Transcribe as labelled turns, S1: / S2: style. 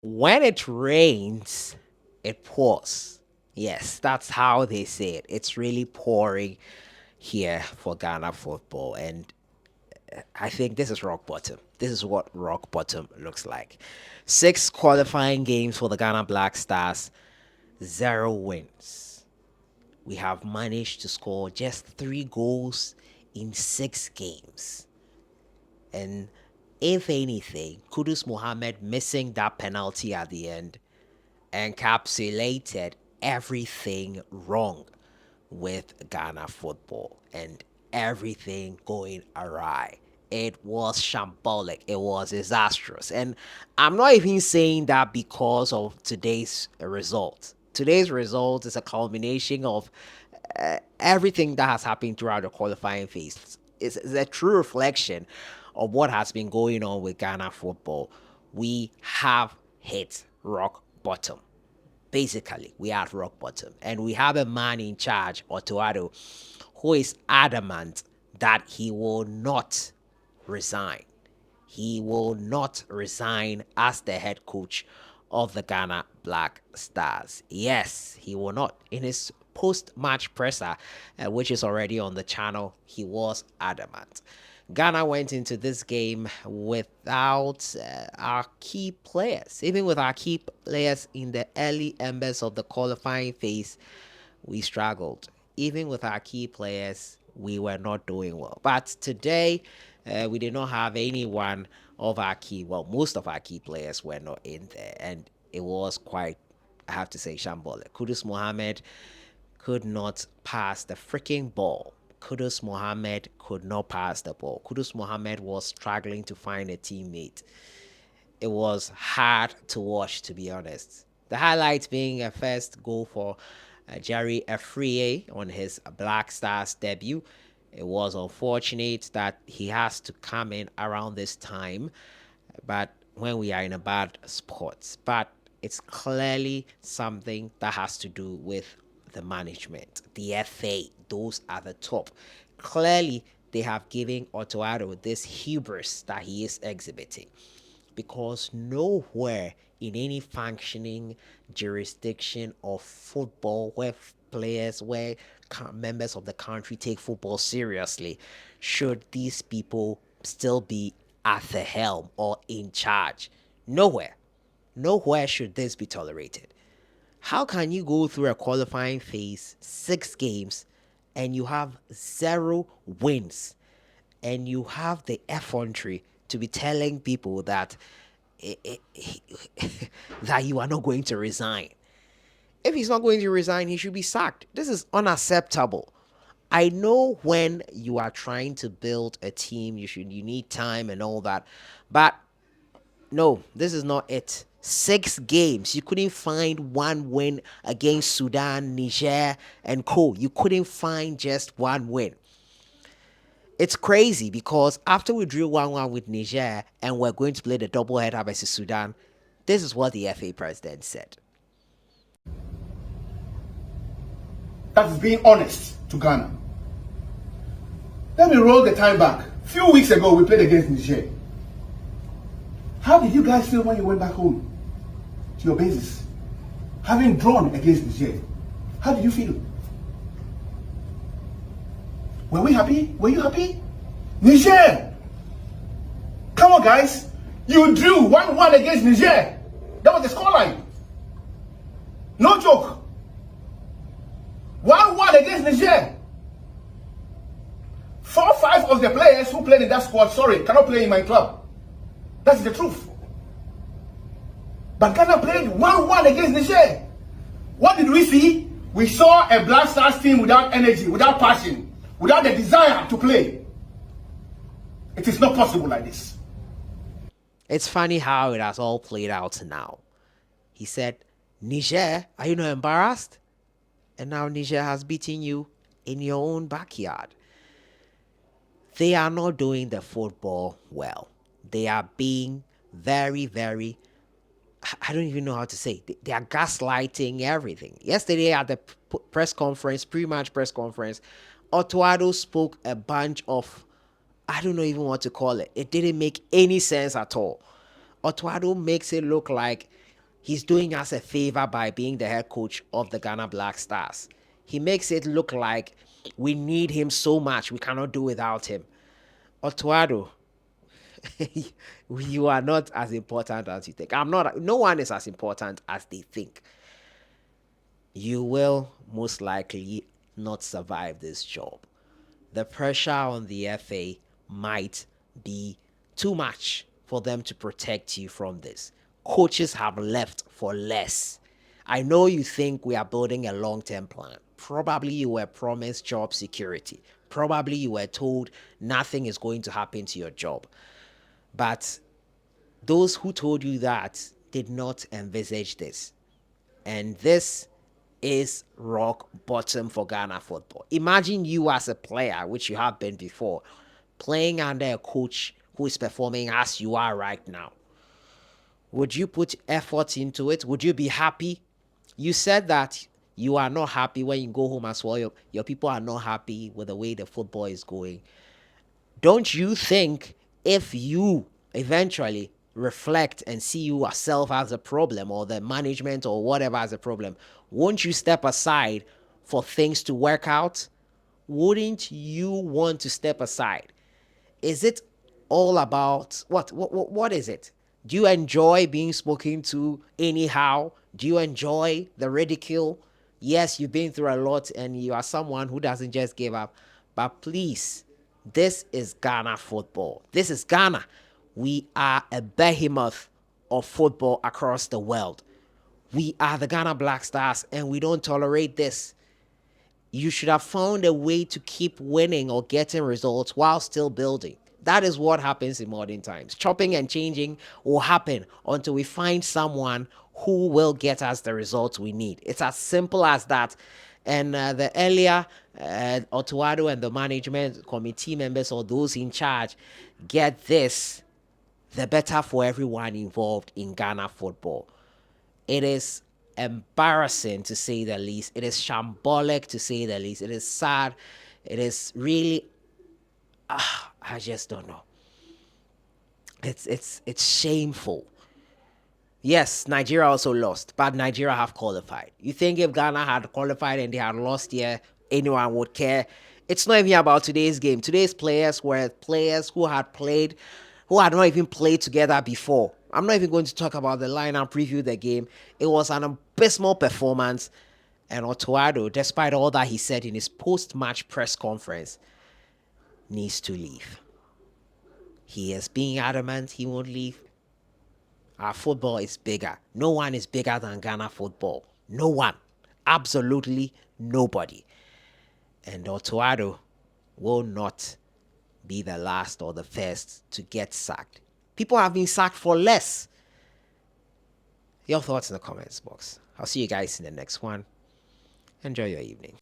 S1: When it rains, it pours. Yes, that's how they say it. It's really pouring here for Ghana football. And I think this is rock bottom. This is what rock bottom looks like. Six qualifying games for the Ghana Black Stars, zero wins. We have managed to score just 3 goals in 6 games. And if anything, Kudus Mohammed missing that penalty at the end encapsulated everything wrong with Ghana football and everything going awry. It was shambolic. It was disastrous. And I'm not even saying that because of today's result. Today's result is a culmination of everything that has happened throughout the qualifying phase. It's a true reflection of what has been going on with Ghana football. We have hit rock bottom. Basically, we are at rock bottom. And we have a man in charge, Otto Addo, who is adamant that he will not resign. He will not resign as the head coach of the Ghana Black Stars. Yes, he will not. In his post-match presser, which is already on the channel, he was adamant. Ghana went into this game without our key players. Even with our key players in the early embers of the qualifying phase, we struggled. Even with our key players, we were not doing well. But today, we did not have anyone of our key. Well, most of our key players were not in there, and it was quite, I have to say, shambolic. Kudus Mohammed could not pass the freaking ball. Kudus Mohammed could not pass the ball. Kudus Mohammed was struggling to find a teammate. It was hard to watch, to be honest. The highlights being a first goal for Jerry Afriye on his Black Stars debut. It was unfortunate that he has to come in around this time, but when we are in a bad spot. But it's clearly something that has to do with the management, the FA. Those are the top. Clearly, they have given Otto Addo this hubris that he is exhibiting, because nowhere in any functioning jurisdiction of football where players, where members of the country take football seriously, should these people still be at the helm or in charge. Nowhere. Nowhere should this be tolerated. How can you go through a qualifying phase, 6 games, and you have zero wins, and you have the effrontery to be telling people that that you are not going to resign? If he's not going to resign, he should be sacked. This is unacceptable. I know when you are trying to build a team, you need time and all that, but no, this is not it. 6 games, you couldn't find one win against Sudan, Niger, and co. You couldn't find just one win. It's crazy because after we drew 1-1 with Niger and we're going to play the doubleheader versus Sudan, this is what the FA president said.
S2: That is being honest to Ghana. Let me roll the time back. A few weeks ago, we played against Niger. How did you guys feel when you went back home to your bases? Having drawn against Niger, how did you feel? Were we happy? Were you happy? Niger! Come on, guys. You drew 1-1 against Niger. That was the scoreline. No joke. 1-1 against Niger. 4-5 of the players who played in that squad, sorry, cannot play in my club. That's the truth. But Ghana played 1-1 against Niger. What did we see? We saw a Black Stars team without energy, without passion, without the desire to play. It is not possible like this.
S1: It's funny how it has all played out now. He said, Niger, are you not embarrassed? And now Niger has beaten you in your own backyard. They are not doing the football well. They are being very, very, I don't even know how to say. They are gaslighting everything. Yesterday at the press conference, pre-match press conference, Otto Addo spoke a bunch of, I don't know even what to call it. It didn't make any sense at all. Otto Addo makes it look like He's doing us a favor by being the head coach of the Ghana Black Stars. He makes it look like we need him so much, we cannot do without him. Otto Addo, you are not as important as you think. I'm not. No one is as important as they think. You will most likely not survive this job. The pressure on the FA might be too much for them to protect you from this. Coaches have left for less. I know you think we are building a long-term plan. Probably you were promised job security. Probably you were told nothing is going to happen to your job. But those who told you that did not envisage this. And this is rock bottom for Ghana football. Imagine you as a player, which you have been before, playing under a coach who is performing as you are right now. Would you put effort into it? Would you be happy? You said that you are not happy when you go home as well. Your people are not happy with the way the football is going. Don't you think if you eventually reflect and see yourself as a problem, or the management or whatever as a problem, won't you step aside for things to work out? Wouldn't you want to step aside? Is it all about what is it? Do you enjoy being spoken to anyhow? Do you enjoy the ridicule? Yes, you've been through a lot and you are someone who doesn't just give up. But please, this is Ghana football. This is Ghana. We are a behemoth of football across the world. We are the Ghana Black Stars and we don't tolerate this. You should have found a way to keep winning or getting results while still building. That is what happens in modern times. Chopping and changing will happen until we find someone who will get us the results we need. It's as simple as that. And the earlier Otto Addo and the management committee members or those in charge get this, the better for everyone involved in Ghana football. It is embarrassing to say the least. It is shambolic to say the least. It is sad. It is really, I just don't know. It's shameful. Yes, Nigeria also lost, but Nigeria have qualified. You think if Ghana had qualified and they had lost here, anyone would care? It's not even about today's game. Today's players were players who had not even played together before. I'm not even going to talk about the lineup, preview the game. It was an abysmal performance. And Otto Addo, despite all that he said in his post-match press conference, needs to leave. He is being adamant he won't leave. Our football is bigger. No one is bigger than Ghana football. No one. Absolutely nobody. And Otto Addo will not be the last or the first to get sacked. People have been sacked for less. Your thoughts in the comments box. I'll see you guys in the next one. Enjoy your evening.